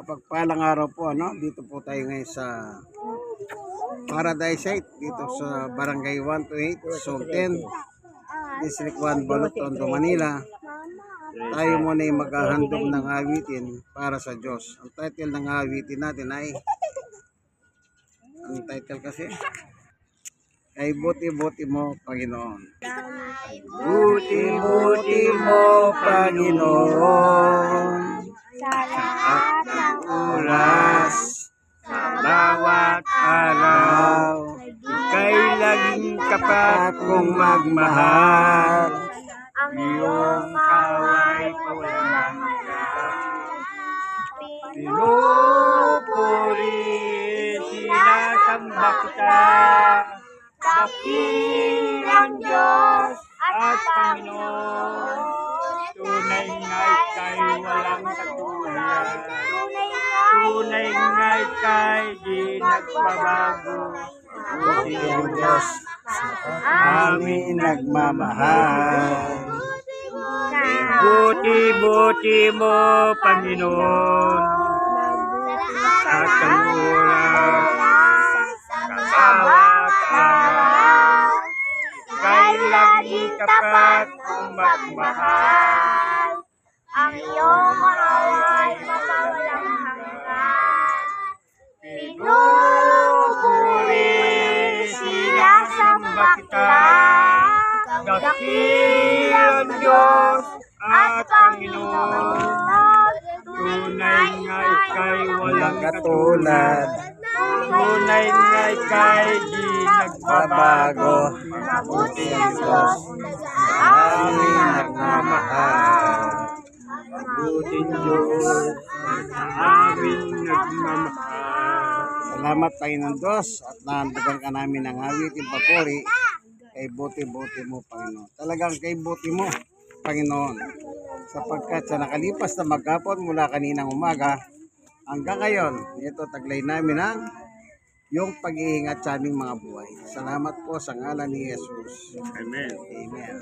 Mapagpalang araw po, ano? Dito po tayo ngayon sa Paradise Site, dito sa Barangay 128, Zone 10, District 1, Balot, Tondo, Manila. Tayo muna ay maghahandog ng awitin para sa Diyos. Ang title ng awitin natin ay, ang title kasi, ay buti-buti mo, Panginoon. Buti-buti mo, Panginoon, sa lahat ng oras, sa bawat araw, ika'y laging kapat kong magmahal. Ang iyong kaway walang hanggan. Pinupuri, sinasamba kita, dakilang Diyos at Panginoon. Tunay nga ika'y walang katulad. Tunay nga ika'y di nagbabago. Buti ang Diyos, aming nagmamahal. Buti-buti mo, Panginoon, sa kaluran, sa bawat araw, ika'y laging tapat kong magmahal. Ang iyong kaway mapawalang hanggan. Pinupuri, sinasamba kita, dakilang Diyos at Panginoon. Tunay nga ika'y walang katulad. Tunay nga ika'y di nagbabago. Mabuti ang Diyos, aming nagmamahal. Mabuti ang Diyos, aming nagmamahal. Salamat Panginoon Diyos at nahandugan ka namin ng awitin papuri. Kay buti-buti mo, Panginoon. Talagang kay buti mo, Panginoon. Sapagkat sa nakalipas na maghapon mula kaninang umaga hanggang ngayon, ito taglay namin ang yung pag-iingat sa aming mga buhay. Salamat po sa ngalan ni Jesus. Amen. Amen.